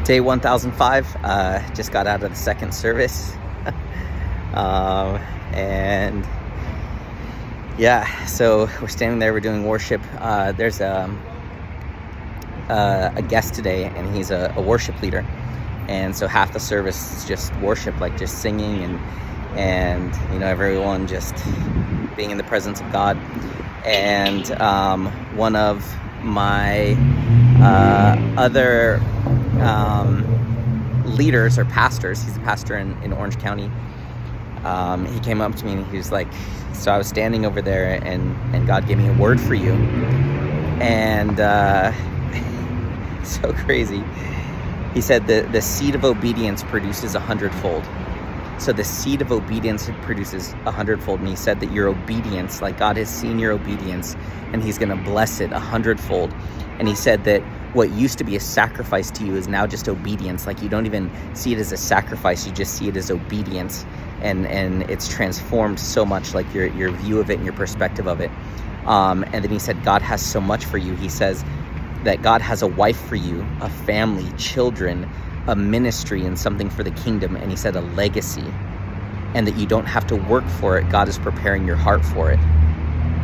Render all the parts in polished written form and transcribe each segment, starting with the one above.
Day 1005, just got out of the second service. And yeah, so we're standing there, we're doing worship. There's a guest today, and he's a worship leader. And so half the service is just worship, like just singing and everyone just being in the presence of God. And one of my other leaders or pastors, he's a pastor in Orange County, he came up to me and he was like, so I was standing over there and God gave me a word for you. And so crazy. He said that the seed of obedience produces 100-fold. So the seed of obedience produces 100-fold. And he said that your obedience, like God has seen your obedience, and he's going to bless it 100-fold. And he said that what used to be a sacrifice to you is now just obedience. Like you don't even see it as a sacrifice, you just see it as obedience. And it's transformed so much, like your view of it and your perspective of it. And then he said, God has so much for you. He says that God has a wife for you, a family, children, a ministry, and something for the kingdom. And he said a legacy, and that you don't have to work for it. God is preparing your heart for it.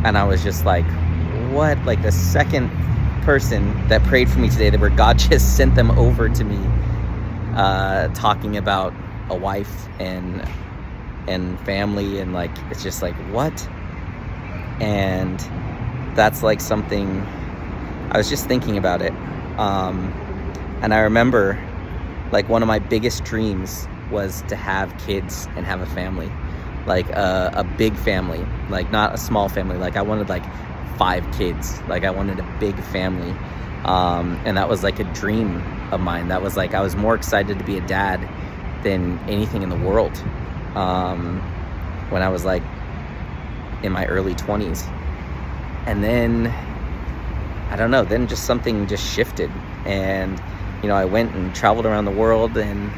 And I was just like, what? Like the second person that prayed for me today, where God just sent them over to me, talking about a wife and family, and like, it's just like, what? And that's like something, I was just thinking about it. And I remember, like, one of my biggest dreams was to have kids and have a family, like a big family, like not a small family. Like I wanted like 5 kids, like I wanted a big family. And that was like a dream of mine. That was like, I was more excited to be a dad than anything in the world, when I was like in my early 20s. And then, I don't know, then just something just shifted. And I went and traveled around the world, and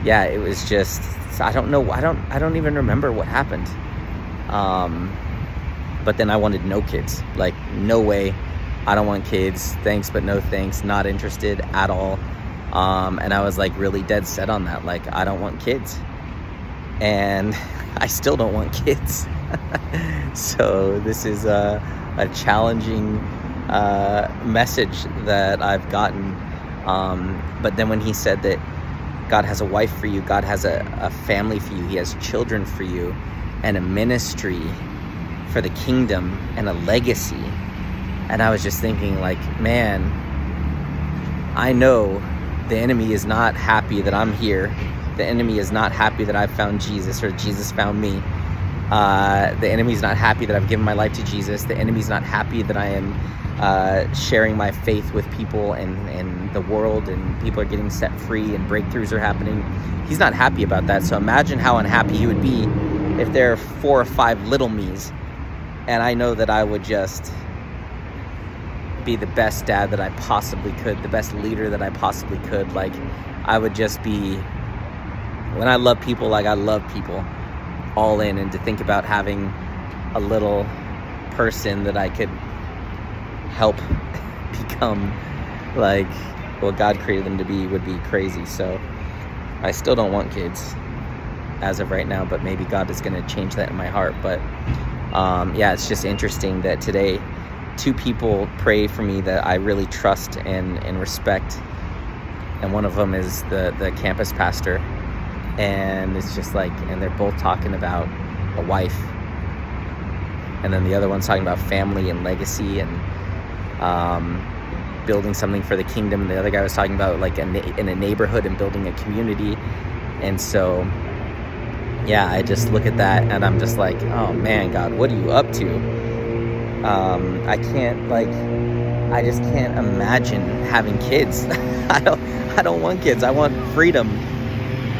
yeah, it was just, I don't know, I don't even remember what happened. But then I wanted no kids, like no way, I don't want kids, thanks but no thanks, not interested at all. And I was like really dead set on that, like I don't want kids, and I still don't want kids. So this is a challenging message that I've gotten. But then when he said that God has a wife for you, God has a family for you, he has children for you, and a ministry for the kingdom, and a legacy. And I was just thinking, like, man, I know the enemy is not happy that I'm here. The enemy is not happy that I've found Jesus, or Jesus found me. The enemy's not happy that I've given my life to Jesus. The enemy's not happy that I am sharing my faith with people and the world, and people are getting set free and breakthroughs are happening. He's not happy about that. So imagine how unhappy he would be if there are 4 or 5 little me's. And I know that I would just be the best dad that I possibly could, the best leader that I possibly could. Like, I would just be, when I love people, like I love people, all in. And to think about having a little person that I could help become like what God created them to be would be crazy. So I still don't want kids as of right now, but maybe God is going to change that in my heart. But yeah, it's just interesting that today 2 people pray for me that I really trust and respect, and one of them is the campus pastor. And it's just like, and they're both talking about a wife, and then the other one's talking about family and legacy and building something for the kingdom. And the other guy was talking about like in a neighborhood and building a community. And so yeah, I just look at that and I'm just like, oh man, God, what are you up to? I just can't imagine having kids. I don't want kids. I want freedom.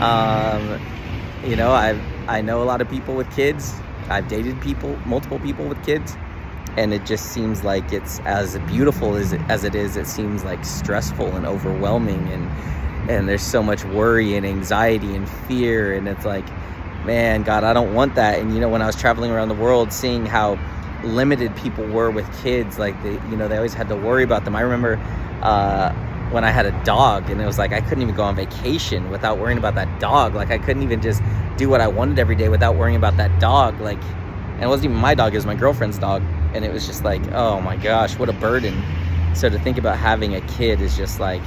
I know a lot of people with kids. I've dated multiple people with kids, and it just seems like it's as beautiful as it is. It seems like stressful and overwhelming, and there's so much worry and anxiety and fear, and it's like, man, God, I don't want that. And when I was traveling around the world, seeing how limited people were with kids, like they always had to worry about them. I remember when I had a dog, and it was like I couldn't even go on vacation without worrying about that dog. Like I couldn't even just do what I wanted every day without worrying about that dog. Like, and it wasn't even my dog, it was my girlfriend's dog. And it was just like, oh my gosh, what a burden. So to think about having a kid is just like,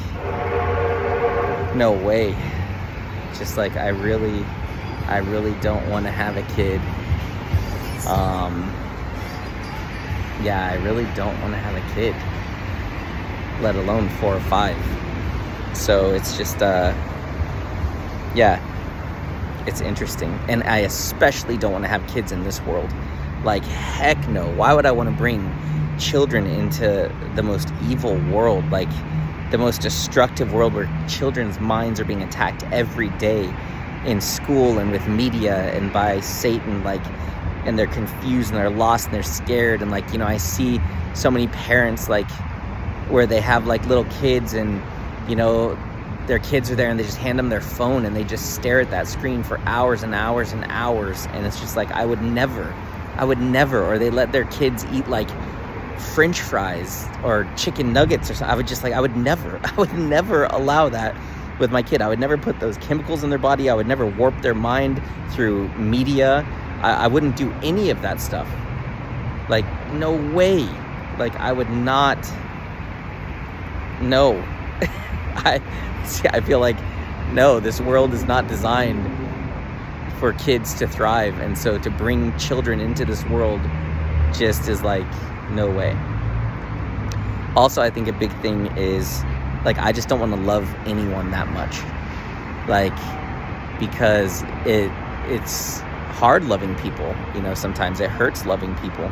no way. Just like, I really don't want to have a kid. Yeah, I really don't want to have a kid, let alone 4 or 5. So it's just, yeah, it's interesting. And I especially don't want to have kids in this world. Like, heck no. Why would I want to bring children into the most evil world, like the most destructive world where children's minds are being attacked every day in school and with media and by Satan, like, and they're confused and they're lost and they're scared. And like, you know, I see so many parents, like, where they have like little kids and, you know, their kids are there and they just hand them their phone and they just stare at that screen for hours and hours and hours. And it's just like, I would never, or they let their kids eat like French fries or chicken nuggets or something. I would never allow that with my kid. I would never put those chemicals in their body. I would never warp their mind through media. I wouldn't do any of that stuff. Like, no way. Like, I would not. No. I feel like, no, this world is not designed for kids to thrive. And so to bring children into this world just is like, no way. Also, I think a big thing is, like, I just don't want to love anyone that much. Like, because it's hard loving people, you know, sometimes it hurts loving people.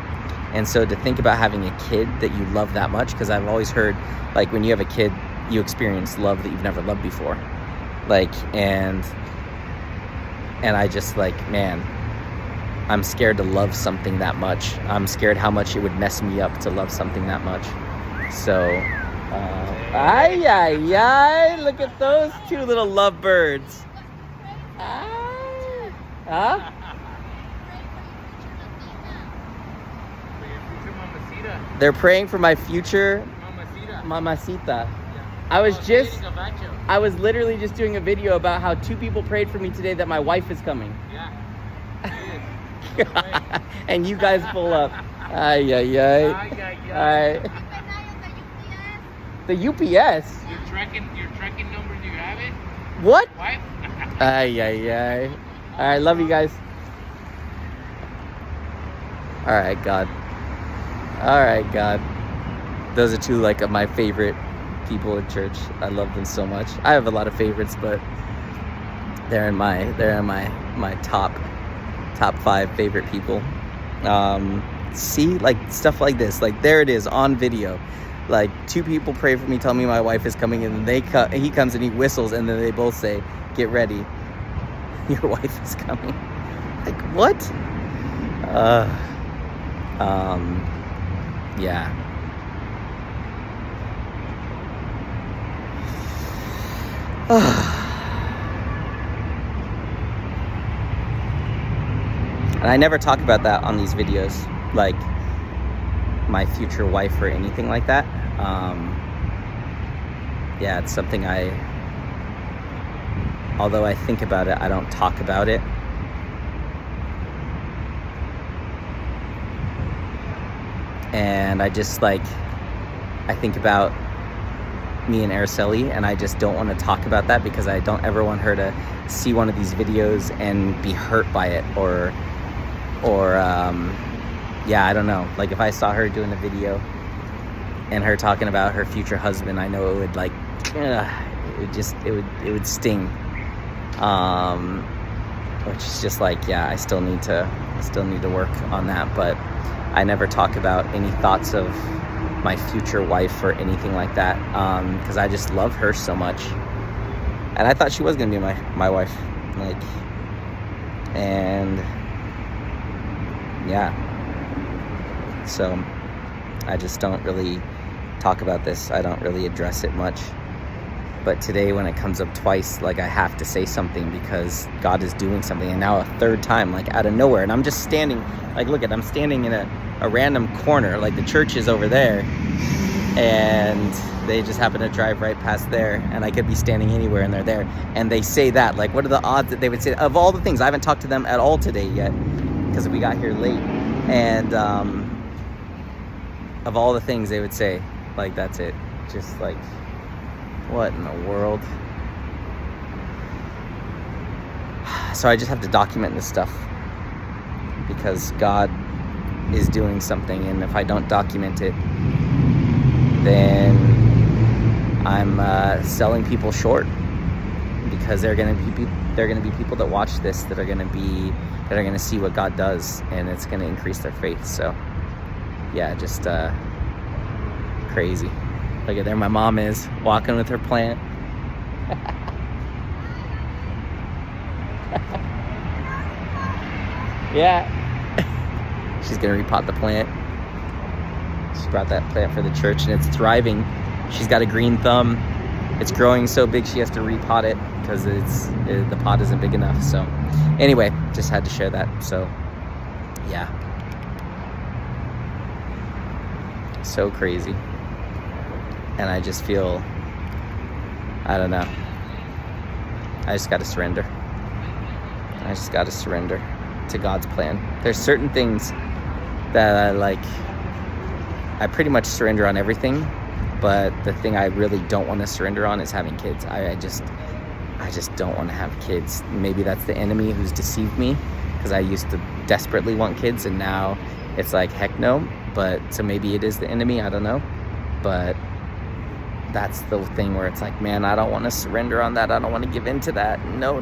And so to think about having a kid that you love that much, because I've always heard, like, when you have a kid, you experience love that you've never loved before. Like, and I just, like, man, I'm scared to love something that much. I'm scared how much it would mess me up to love something that much. So, look at those 2 little lovebirds. Huh? They're praying for my future mamacita. I was literally just doing a video about how 2 people prayed for me today that my wife is coming. Yeah. And you guys pull up. Ay. The UPS. Your tracking number, do you have it? What? Wife? Ay. All right, love you guys. All right, God. Those are 2 like of my favorite people in church. I love them so much. I have a lot of favorites, but they're in my top 5 favorite people. See, like, stuff like this, like, there it is on video. Like, 2 people pray for me, tell me my wife is coming, and then he comes and he whistles, and then they both say, "Get ready, your wife is coming." Like, what? Yeah. And I never talk about that on these videos, like my future wife or anything like that. Yeah, it's something although I think about it, I don't talk about it. And I just, like, I think about me and Araceli, and I just don't want to talk about that because I don't ever want her to see one of these videos and be hurt by it, or yeah, I don't know. Like, if I saw her doing a video and her talking about her future husband, I know it would, like, it would sting. Which is just like, yeah, I still need to work on that, but I never talk about any thoughts of my future wife or anything like that, because I just love her so much, and I thought she was gonna be my wife, like, and yeah, so I just don't really talk about this. I don't really address it much, but today when it comes up twice, like, I have to say something because God is doing something, and now a 3rd time, like, out of nowhere, and I'm just standing, like, look at, I'm standing in a random corner, like, the church is over there, and they just happen to drive right past there, and I could be standing anywhere and they're there. And they say that, like, what are the odds that they would say, of all the things, I haven't talked to them at all today yet because we got here late, and of all the things they would say, like, that's it. Just like, what in the world? So I just have to document this stuff because God is doing something, and if I don't document it, then I'm selling people short, because they're gonna be people that watch this that are gonna see what God does, and it's gonna increase their faith. So yeah, just crazy. Look at there, my mom is walking with her plant. Yeah. She's gonna repot the plant. She brought that plant for the church, and it's thriving. She's got a green thumb. It's growing so big she has to repot it because the pot isn't big enough. So anyway, just had to share that. So yeah, so crazy. And I just feel, I don't know, I just got to surrender. I just got to surrender to God's plan. There's certain things that I pretty much surrender on everything, but the thing I really don't want to surrender on is having kids. I just don't want to have kids. Maybe that's the enemy who's deceived me, because I used to desperately want kids, and now it's like, heck no. But so maybe it is the enemy, I don't know. But that's the thing where it's like, man, I don't want to surrender on that. I don't want to give in to that. No.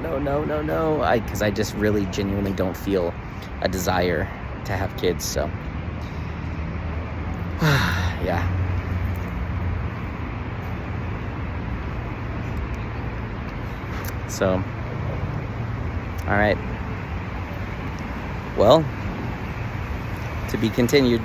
Because I just really genuinely don't feel a desire to have kids. So yeah. So all right, well, to be continued.